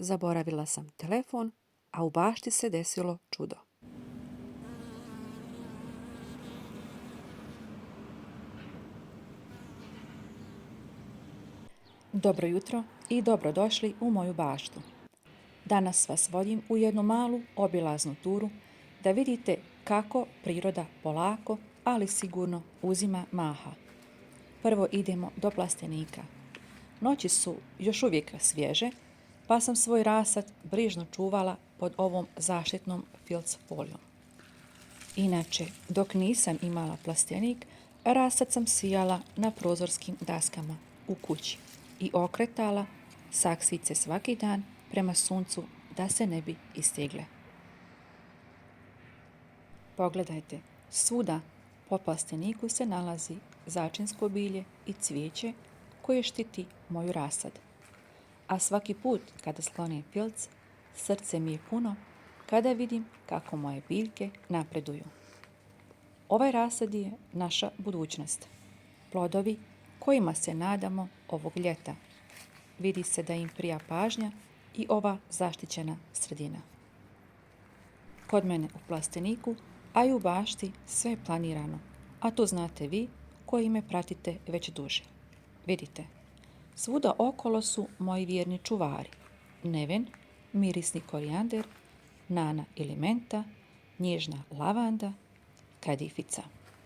zaboravila sam telefon, a u bašti se desilo čudo. Dobro jutro i dobrodošli u moju baštu. Danas vas vodim u jednu malu obilaznu turu da vidite kako priroda polako, ali sigurno uzima maha. Prvo idemo do plastenika. Noći su još uvijek svježe, pa sam svoj rasad brižno čuvala pod ovom zaštitnom filc folijom. Inače, dok nisam imala plastenik, rasad sam sijala na prozorskim daskama u kući i okretala saksice svaki dan prema suncu da se ne bi istegle. Pogledajte, svuda po plasteniku se nalazi začinsko bilje i cvijeće koje štiti moju rasad. A svaki put kada sklonim filc, srce mi je puno kada vidim kako moje biljke napreduju. Ovaj rasad je naša budućnost. Plodovi kojima se nadamo ovog ljeta. Vidi se da im prija pažnja i ova zaštićena sredina. Kod mene u plasteniku, a i u bašti sve je planirano, a to znate vi koji me pratite već duže. Vidite, svuda okolo su moji vjerni čuvari. Neven, mirisni korijander, nana ili menta, nježna lavanda, kadifica.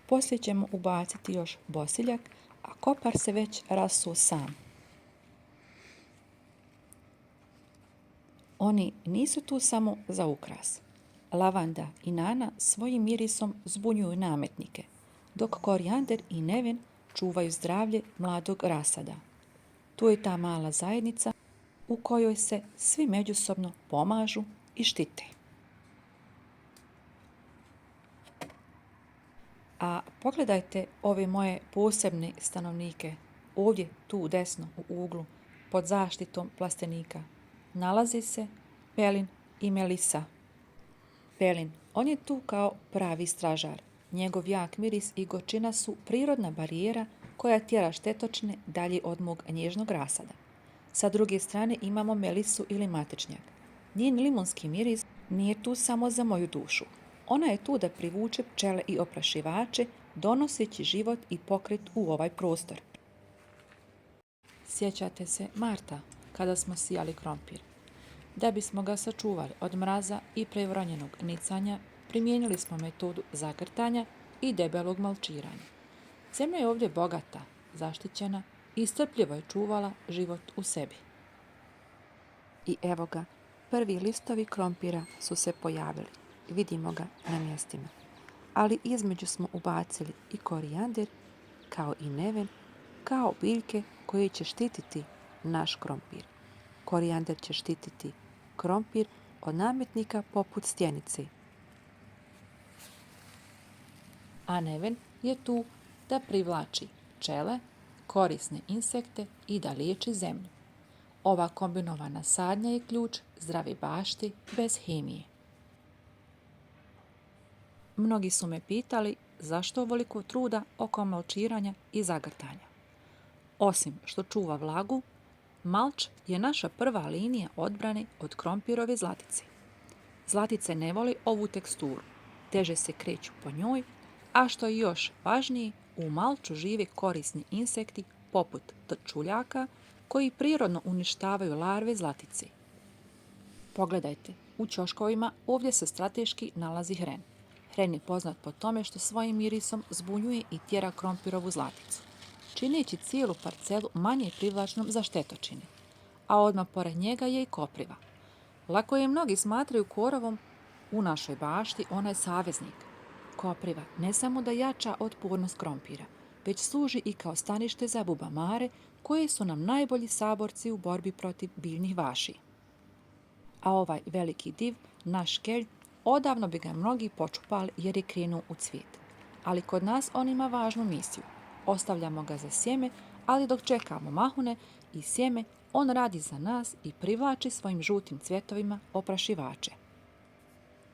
Poslije ćemo ubaciti još bosiljak, a kopar se već rasuo sam. Oni nisu tu samo za ukras. Lavanda i nana svojim mirisom zbunjuju nametnike, dok korijander i neven čuvaju zdravlje mladog rasada. Tu je ta mala zajednica u kojoj se svi međusobno pomažu i štite. A pogledajte ove moje posebne stanovnike. Ovdje, tu desno u uglu, pod zaštitom plastenika, nalazi se Pelin i Melisa. Pelin, on je tu kao pravi stražar. Njegov jak miris i gorčina su prirodna barijera koja tjera štetočine dalje od mog nježnog rasada. Sa druge strane imamo Melisu ili matičnjak. Njen limunski miris nije tu samo za moju dušu. Ona je tu da privuče pčele i oprašivače, donoseći život i pokret u ovaj prostor. Sjećate se marta, kada smo sijali krompir. Da bismo ga sačuvali od mraza i preuranjenog nicanja, primijenili smo metodu zagrtanja i debelog malčiranja. Zemlja je ovdje bogata, zaštićena i strpljivo je čuvala život u sebi. I evo ga, prvi listovi krompira su se pojavili. Vidimo ga na mjestima. Ali između smo ubacili i korijander, kao i neven, kao biljke koje će štititi naš krompir. Korijander će štititi krompir od nametnika poput stjenice. A neven je tu da privlači pčele, korisne insekte i da liječi zemlju. Ova kombinovana sadnja je ključ zdrave bašti bez hemije. Mnogi su me pitali zašto ovoliko truda oko malčiranja i zagrtanja. Osim što čuva vlagu, malč je naša prva linija odbrane od krompirove zlatice. Zlatice ne voli ovu teksturu, teže se kreću po njoj, a što je još važnije, u malču žive korisni insekti poput trčuljaka koji prirodno uništavaju larve zlatice. Pogledajte, u ćoškovima ovdje se strateški nalazi hren. Hren je poznat po tome što svojim mirisom zbunjuje i tjera krompirovu zlaticu, čineći cijelu parcelu manje privlačnom za štetočine. A odmah pored njega je i kopriva. Lako je mnogi smatraju korovom, u našoj bašti ona je saveznik. Kopriva ne samo da jača otpornost krompira, već služi i kao stanište za bubamare koje su nam najbolji saborci u borbi protiv biljnih vaši. A ovaj veliki div, naš kelj, odavno bi ga mnogi počupali jer je krenuo u cvijet. Ali kod nas on ima važnu misiju. Ostavljamo ga za sjeme, ali dok čekamo mahune i sjeme, on radi za nas i privlači svojim žutim cvjetovima oprašivače.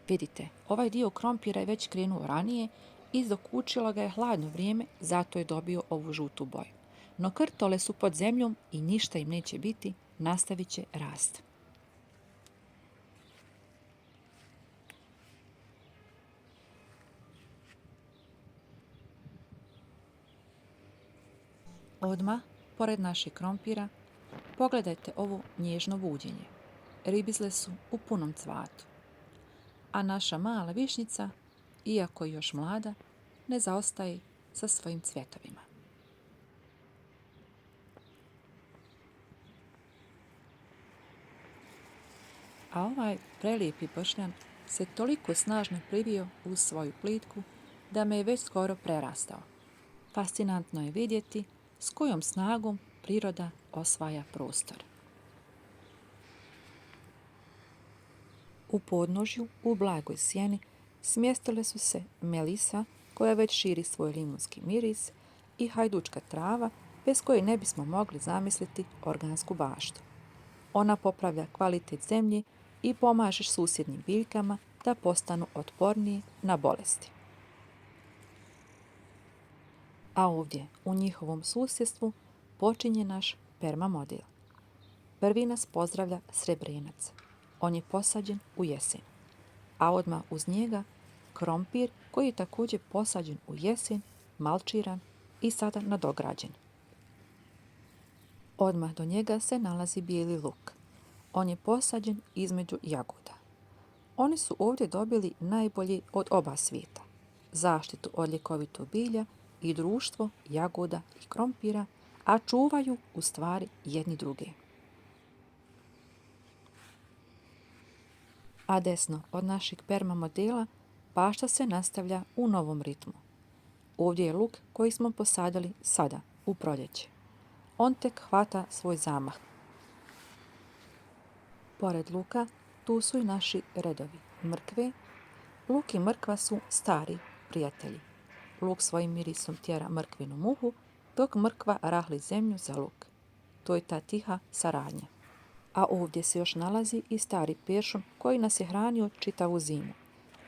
Vidite, ovaj dio krompira je već krenuo ranije i dokučilo ga je hladno vrijeme, zato je dobio ovu žutu boju. No krtole su pod zemljom i ništa im neće biti, nastavit će rast. Odmah, pored naših krompira, pogledajte ovo nježno buđenje. Ribizle su u punom cvatu. A naša mala višnjica, iako je još mlada, ne zaostaje sa svojim cvjetovima. A ovaj prelijepi bršljan se toliko snažno privio uz svoju plitku da me je već skoro prerastao. Fascinantno je vidjeti s kojom snagom priroda osvaja prostor. U podnožju, u blagoj sjeni, smjestile su se melisa, koja već širi svoj limunski miris, i hajdučka trava, bez koje ne bismo mogli zamisliti organsku baštu. Ona popravlja kvalitet zemlje i pomaže susjednim biljkama da postanu otporniji na bolesti. A ovdje, u njihovom susjedstvu, počinje naš permamodel. Prvi nas pozdravlja srebrenac. On je posađen u jesen. A odmah uz njega krompir koji je također posađen u jesen, malčiran i sada nadograđen. Odmah do njega se nalazi bijeli luk. On je posađen između jagoda. Oni su ovdje dobili najbolje od oba svijeta. Zaštitu od ljekovitog bilja i društvo jagoda i krompira, a čuvaju u stvari jedni druge. A desno od našeg permamodela bašta se nastavlja u novom ritmu. Ovdje je luk koji smo posadili sada, u proljeće. On tek hvata svoj zamah. Pored luka, tu su i naši redovi mrkve. Luk i mrkva su stari prijatelji. Luk svojim mirisom tjera mrkvinu muhu, dok mrkva rahli zemlju za luk. To je ta tiha saradnja. A ovdje se još nalazi i stari peršun koji nas je hranio čitavu zimu.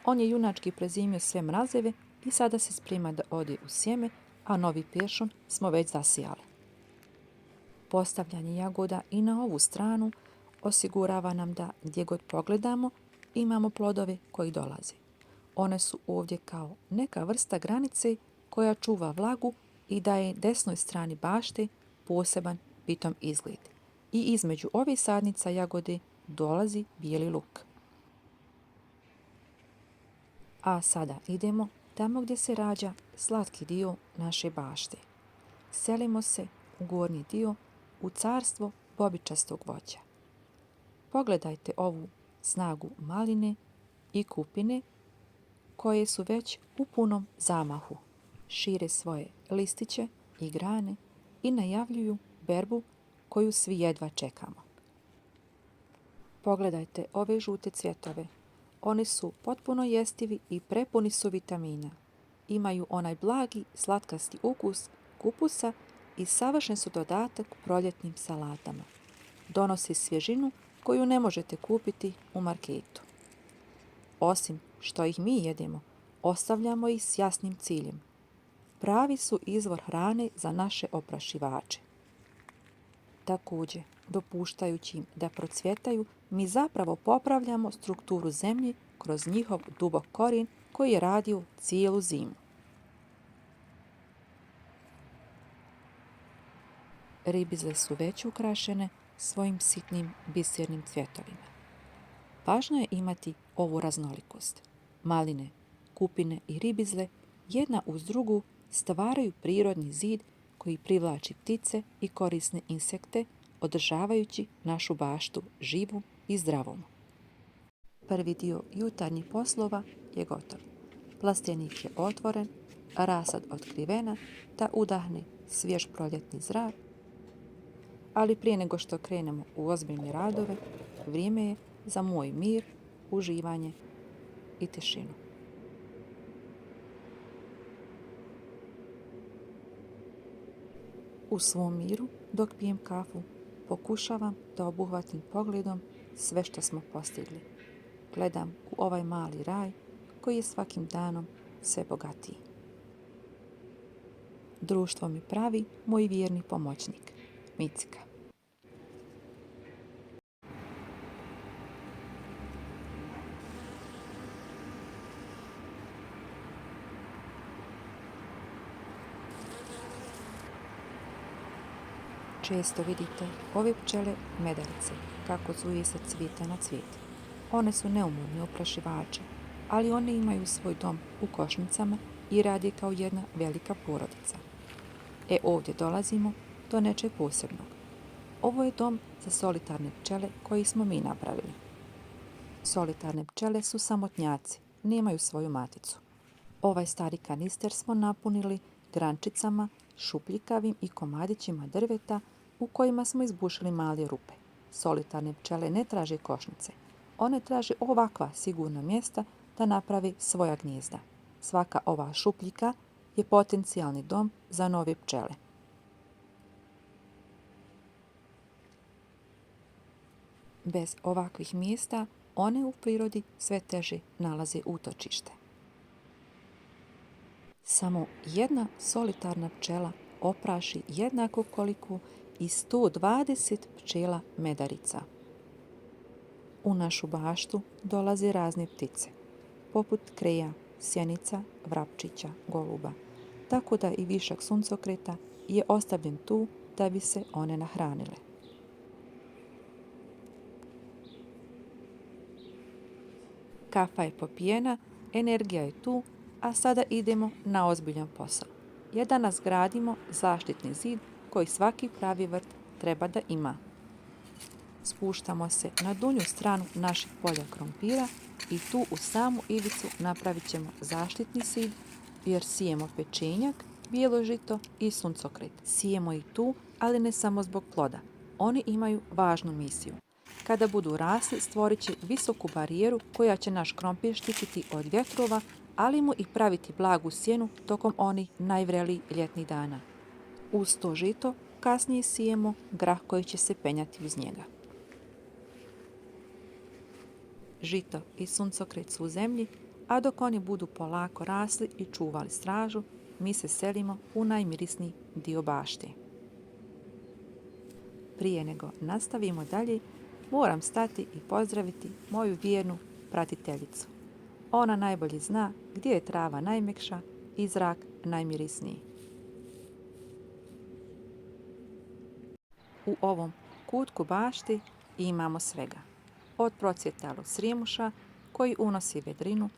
On je junački prezimio sve mrazeve i sada se sprema da ode u sjeme, a novi peršun smo već zasijali. Postavljanje jagoda i na ovu stranu osigurava nam da gdje god pogledamo imamo plodove koji dolaze. One su ovdje kao neka vrsta granice koja čuva vlagu i daje desnoj strani bašte poseban pitom izgled. I između ovih sadnica jagode dolazi bijeli luk. A sada idemo tamo gdje se rađa slatki dio naše bašte. Selimo se u gornji dio, u carstvo bobičastog voća. Pogledajte ovu snagu maline i kupine koje su već u punom zamahu. Šire svoje listiće i grane i najavljuju berbu koju svi jedva čekamo. Pogledajte ove žute cvjetove. Oni su potpuno jestivi i prepuni su vitamina. Imaju onaj blagi, slatkasti ukus kupusa i savršen su dodatak proljetnim salatama. Donosi svježinu koju ne možete kupiti u marketu. Osim što ih mi jedemo, ostavljamo ih s jasnim ciljem. Pravi su izvor hrane za naše oprašivače. Također, dopuštajući im da procvjetaju, mi zapravo popravljamo strukturu zemlje kroz njihov dubok korijen koji je radio cijelu zimu. Ribizle su već ukrašene svojim sitnim bisernim cvjetovima. Važno je imati ovu raznolikost. Maline, kupine i ribizle jedna uz drugu stvaraju prirodni zid koji privlači ptice i korisne insekte, održavajući našu baštu živu i zdravom. Prvi dio jutarnjih poslova je gotov. Plastenik je otvoren, rasad otkrivena, da udahne svjež proljetni zrak. Ali prije nego što krenemo u ozbiljne radove, vrijeme je za moj mir, uživanje i tišinu. U svom miru, dok pijem kafu, pokušavam da obuhvatim pogledom sve što smo postigli. Gledam u ovaj mali raj koji je svakim danom sve bogatiji. Društvo mi pravi moj vjerni pomoćnik, Micika. Često vidite ove pčele medarice kako zuje sa cvijeta na cvijet. One su neumorni oprašivači, ali one imaju svoj dom u košnicama i radi kao jedna velika porodica. Ovdje dolazimo do nečeg posebnog. Ovo je dom za solitarne pčele koji smo mi napravili. Solitarne pčele su samotnjaci, nemaju svoju maticu. Ovaj stari kanister smo napunili grančicama, šupljikavim i komadićima drveta u kojima smo izbušili male rupe. Solitarne pčele ne traže košnice. One traže ovakva sigurna mjesta da napravi svoja gnijezda. Svaka ova šupljika je potencijalni dom za nove pčele. Bez ovakvih mjesta one u prirodi sve teže nalaze utočište. Samo jedna solitarna pčela opraši jednako koliko i 120 pčela medarica. U našu baštu dolaze razne ptice, poput kreja, sjenica, vrapčića, goluba, tako da i višak suncokreta je ostavljen tu da bi se one nahranile. Kafa je popijena, energija je tu, a sada idemo na ozbiljan posao. Jer danas gradimo zaštitni zid koji svaki pravi vrt treba da ima. Spuštamo se na donju stranu naših polja krompira i tu u samu ivicu napravit ćemo zaštitni zid jer sijemo pečenjak, bijelo žito i suncokret. Sijemo ih tu, ali ne samo zbog ploda. Oni imaju važnu misiju. Kada budu rasli, stvorit će visoku barijeru koja će naš krompir štititi od vjetrova, ali mu i praviti blagu sjenu tokom onih najvrelijih ljetnih dana. Uz to žito kasnije sijemo grah koji će se penjati uz njega. Žito i suncokret su u zemlji, a dok oni budu polako rasli i čuvali stražu, mi se selimo u najmirisniji dio bašte. Prije nego nastavimo dalje, moram stati i pozdraviti moju vjernu pratiteljicu. Ona najbolje zna gdje je trava najmekša i zrak najmirisniji. U ovom kutku bašti imamo svega. Od procvjetalog srijemuša koji unosi vedrinu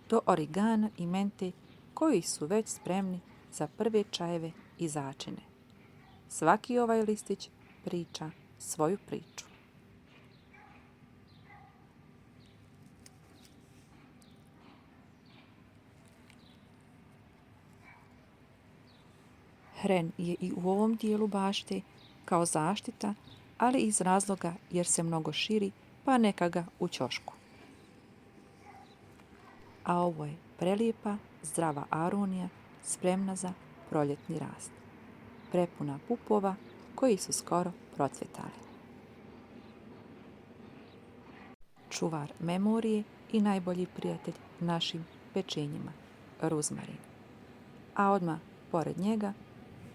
do origana i mente koji su već spremni za prve čajeve i začine. Svaki ovaj listić priča svoju priču. Hren je i u ovom dijelu bašte kao zaštita, ali iz razloga jer se mnogo širi, pa neka ga u ćošku. A ovo je prelijepa, zdrava aronija, spremna za proljetni rast. Prepuna pupova koji su skoro procvjetali. Čuvar memorije i najbolji prijatelj našim pečenjima, ruzmarin. A odmah pored njega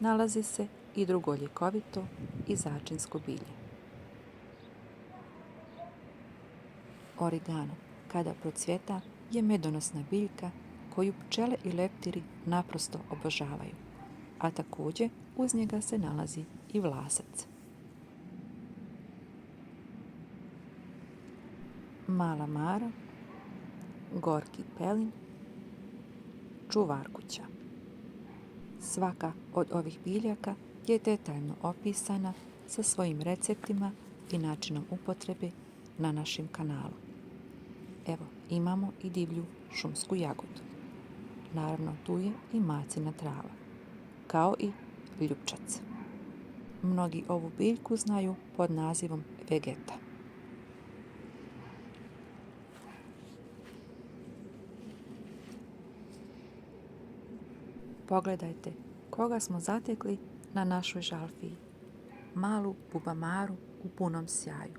nalazi se i drugo ljekovito i začinsko bilje. Origano, kada procvjeta, je medonosna biljka koju pčele i leptiri naprosto obožavaju, a također uz njega se nalazi i vlasac. Mala mara, gorki pelin, čuvarkuća. Svaka od ovih biljaka je detaljno opisana sa svojim receptima i načinom upotrebe na našem kanalu. Evo, imamo i divlju šumsku jagodu. Naravno, tu je i macina trava, kao i ljupčac. Mnogi ovu biljku znaju pod nazivom vegeta. Pogledajte koga smo zatekli na našoj žalfiji. Malu bubamaru u punom sjaju.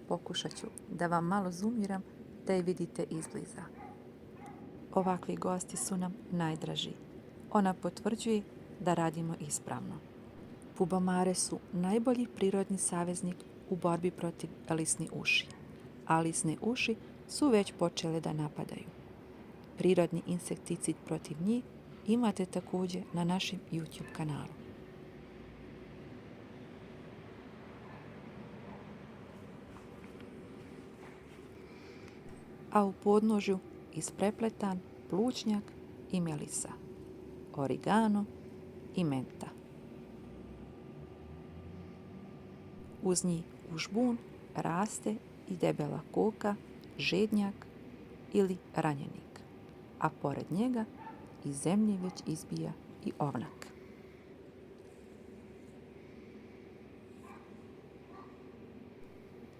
Pokušat ću da vam malo zoomiram da je vidite izbliza. Ovakvi gosti su nam najdraži. Ona potvrđuje da radimo ispravno. Bubamare su najbolji prirodni saveznik u borbi protiv lisni uši. A lisne uši su već počele da napadaju. Prirodni insekticid protiv njih imate također na našem YouTube kanalu. a u podnožju isprepletan plućnjak i melisa, origano i menta. Uz njih u žbun raste i debela koka, žednjak ili ranjenik, a pored njega iz zemlje već izbija i ovnak.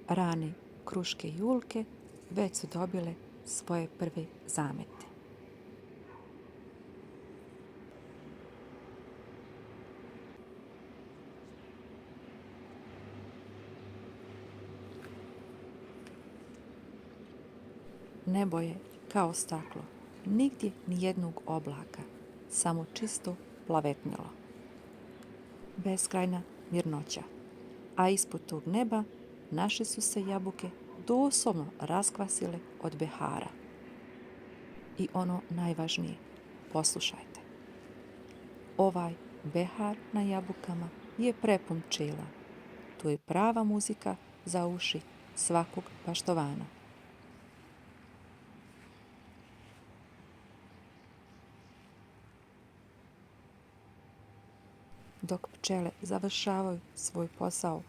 Rane kruške julke već su dobile svoje prve zamete. Nebo je kao staklo, nigdje ni jednog oblaka, samo čisto plavetnilo. Beskrajna mirnoća, a ispod tog neba naše su se jabuke doslovno raskvasile od behara. I ono najvažnije, poslušajte. Ovaj behar na jabukama je prepun pčela. To je prava muzika za uši svakog baštovana. Dok pčele završavaju svoj posao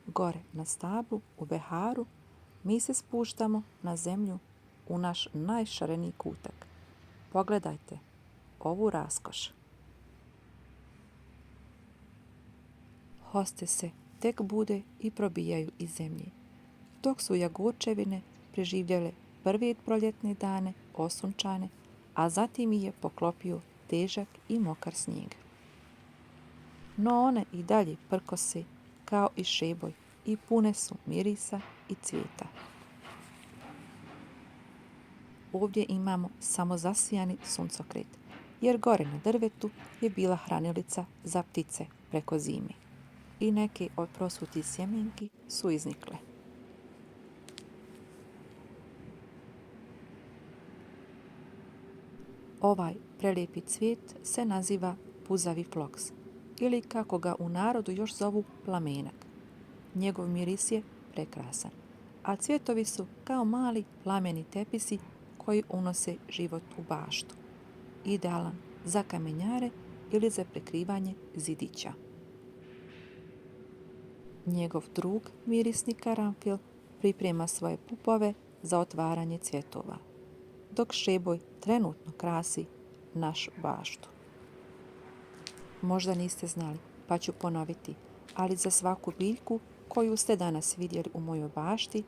gore na stablu u beharu, mi se spuštamo na zemlju u naš najšareniji kutak. Pogledajte ovu raskoš. Hoste se tek bude i probijaju iz zemlje, dok su jagorčevine preživjele prve proljetne dane osunčane, a zatim ih je poklopio težak i mokar snijeg. No one i dalje prkose kao i šeboj i pune su mirisa i cvijeta. Ovdje imamo samo zasijani suncokret, jer gore na drvetu je bila hranilica za ptice preko zime i neke od prosutih sjemenki su iznikle. Ovaj prelijepi cvijet se naziva puzavi floks ili kako ga u narodu još zovu plamenak. Njegov miris je prekrasan, a cvjetovi su kao mali plameni tepisi koji unose život u baštu. Idealan za kamenjare ili za prekrivanje zidića. Njegov drug, mirisni karanfil, priprema svoje pupove za otvaranje cvjetova, dok šeboj trenutno krasi našu baštu. Možda niste znali, pa ću ponoviti, ali za svaku biljku koju ste danas vidjeli u mojoj bašti,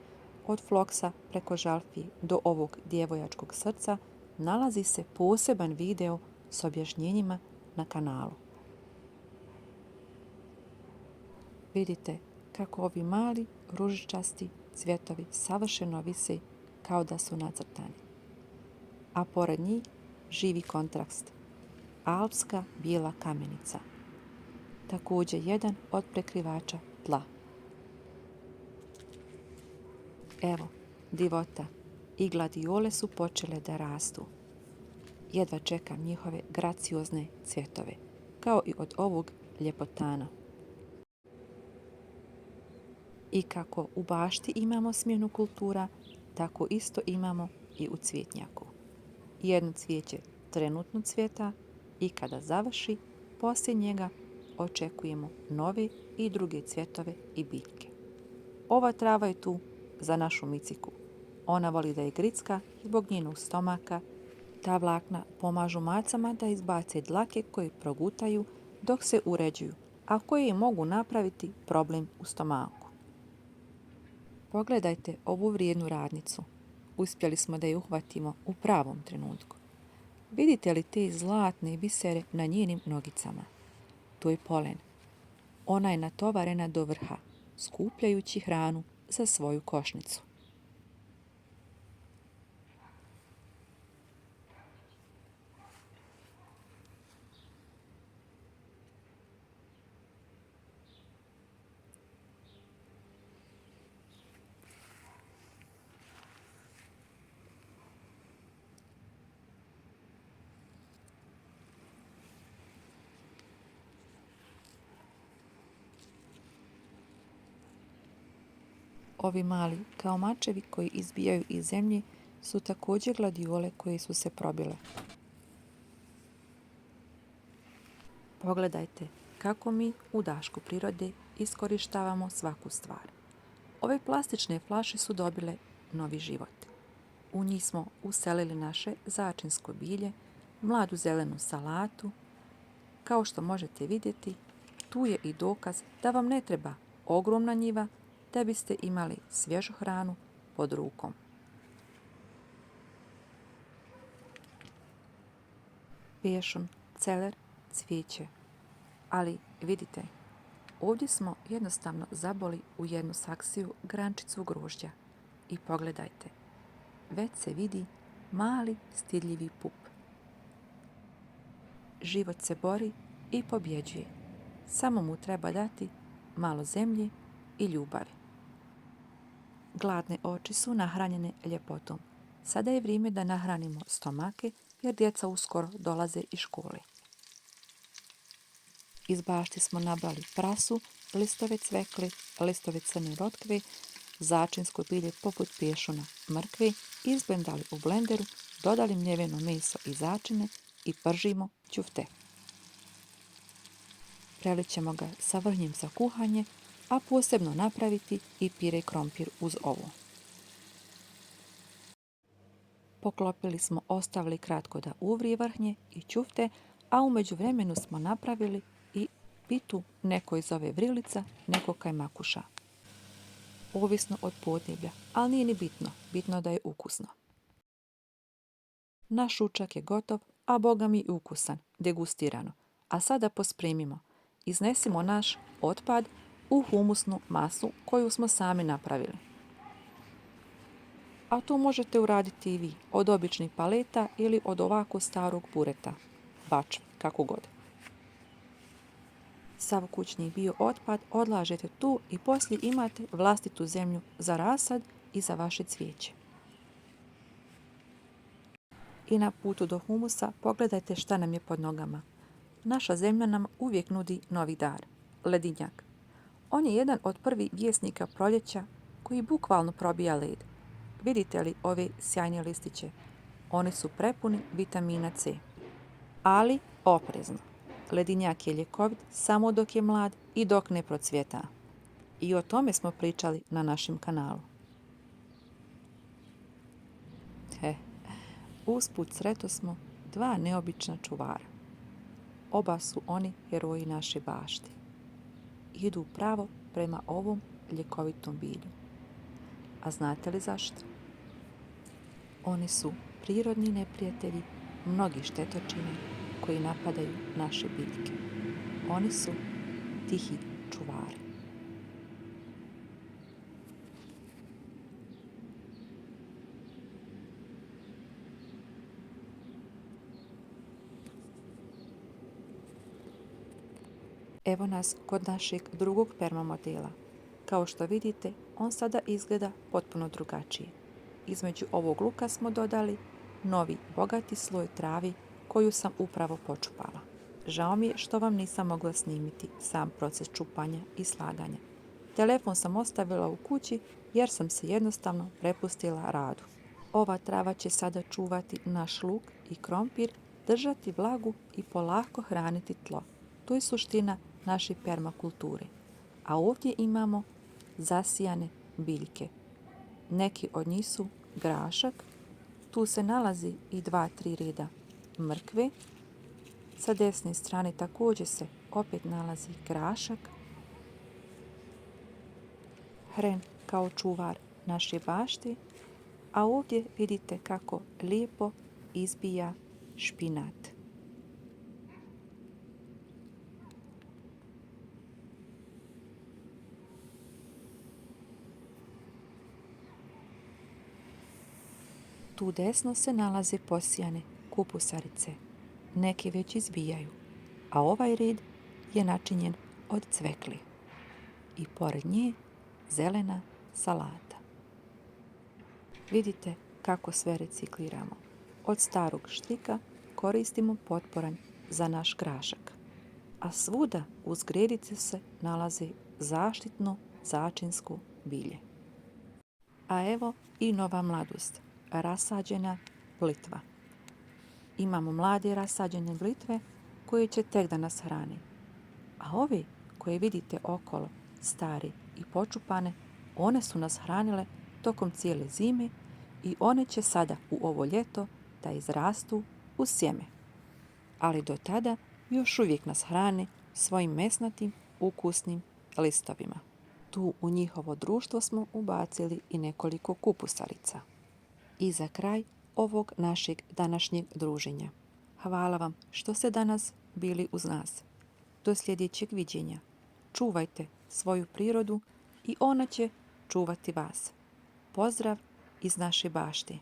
od floksa preko žalfije do ovog djevojačkog srca, nalazi se poseban video s objašnjenjima na kanalu. Vidite kako ovi mali ružičasti cvjetovi savršeno vise kao da su nacrtani. A pored njih živi kontrast. Alpska bijela kamenica. Također jedan od prekrivača tla. Evo, divota i gladiole su počele da rastu. Jedva čekam njihove graciozne cvjetove, kao i od ovog ljepotana. I kako u bašti imamo smjenu kultura, tako isto imamo i u cvjetnjaku. Jedno cvijeće trenutno cvjeta i kada završi, poslije njega očekujemo nove i druge cvjetove i biljke. Ova trava je tu za našu Miciku. Ona voli da je gricka zbog njenog stomaka. Ta vlakna pomažu macama da izbace dlake koje progutaju dok se uređuju, a koje mogu napraviti problem u stomaku. Pogledajte ovu vrijednu radnicu. Uspjeli smo da je uhvatimo u pravom trenutku. Vidite li te zlatne bisere na njenim nogicama? To je polen. Ona je natovarena do vrha, skupljajući hranu za svoju košnicu. Ovi mali, kao mačevi koji izbijaju iz zemlje, su također gladiole koje su se probile. Pogledajte kako mi u dašku prirode iskorištavamo svaku stvar. Ove plastične flaše su dobile novi život. U njih smo uselili naše začinsko bilje, mladu zelenu salatu. Kao što možete vidjeti, tu je i dokaz da vam ne treba ogromna njiva da biste imali svježu hranu pod rukom. Pješun, celer, cvijeće. Ali vidite, ovdje smo jednostavno zaboli u jednu saksiju grančicu grožđa. I pogledajte, već se vidi mali stidljivi pup. Život se bori i pobjeđuje. Samo mu treba dati malo zemlje i ljubavi. Gladne oči su nahranjene ljepotom. Sada je vrijeme da nahranimo stomake jer djeca uskoro dolaze iz škole. Iz bašti smo nabrali prasu, listove cvekle, listove crne rotkve, začinsko bilje poput pješuna, mrkve, izblendali u blenderu, dodali mljeveno meso i začine i pržimo ćufte. Prelićemo ga sa vrhnjem za kuhanje, a posebno napraviti i pire krompir uz ovo. Poklopili smo, ostavili kratko da uvrije vrhnje i ćufte, a u međuvremenu smo napravili i pitu, neko iz ove vrilica, neko kajmakuša. Ovisno od podneblja, ali nije ni bitno, bitno da je ukusno. Naš ručak je gotov, a boga mi i ukusan, degustirano. A sada pospremimo. Iznesimo naš otpad u humusnu masu koju smo sami napravili. A to možete uraditi i vi, od običnih paleta ili od ovako starog bureta, bačve, kako god. Sav kućni bio otpad odlažete tu i poslije imate vlastitu zemlju za rasad i za vaše cvijeće. I na putu do humusa pogledajte šta nam je pod nogama. Naša zemlja nam uvijek nudi novi dar, ledinjak. On je jedan od prvih vjesnika proljeća koji bukvalno probija led. Vidite li ove sjajne listiće? Oni su prepuni vitamina C. Ali oprezno. Ledinjak je ljekovit samo dok je mlad i dok ne procvjeta. I o tome smo pričali na našem kanalu. Usput sretosmo dva neobična čuvara. Oba su oni heroji naše bašte. Idu pravo prema ovom ljekovitom bilju. A znate li zašto? Oni su prirodni neprijatelji mnogih štetočina koji napadaju naše biljke. Oni su tihi čuvari. Evo nas kod našeg drugog permamodela. Kao što vidite, on sada izgleda potpuno drugačije. Između ovog luka smo dodali novi bogati sloj travi koju sam upravo počupala. Žao mi je što vam nisam mogla snimiti sam proces čupanja i slaganja. Telefon sam ostavila u kući jer sam se jednostavno prepustila radu. Ova trava će sada čuvati naš luk i krompir, držati vlagu i polako hraniti tlo. To je suština naše permakulture. A ovdje imamo zasijane biljke. Neki od njih su grašak, tu se nalazi i 2-3 reda mrkve. Sa desne strane također se opet nalazi grašak. Hren kao čuvar naše bašte, a ovdje vidite kako lijepo izbija špinat. Tu desno se nalaze posijane kupusarice. Neke već izbijaju, a ovaj red je načinjen od cvekli. I pored nje zelena salata. Vidite kako sve recikliramo. Od starog štrika koristimo potporanj za naš grašak. A svuda uz gredice se nalazi zaštitno začinsko bilje. A evo i nova mladost. rasađena blitva. Imamo mlade rasađene blitve koje će tek da nas hrani. A ove koje vidite okolo, stare i počupane, one su nas hranile tokom cijele zime i one će sada u ovo ljeto da izrastu u sjeme. Ali do tada još uvijek nas hrane svojim mesnatim, ukusnim listovima. Tu u njihovo društvo smo ubacili i nekoliko kupusarica. I za kraj ovog našeg današnjeg druženja. Hvala vam što ste danas bili uz nas. Do sljedećeg viđenja. Čuvajte svoju prirodu i ona će čuvati vas. Pozdrav iz naše bašte.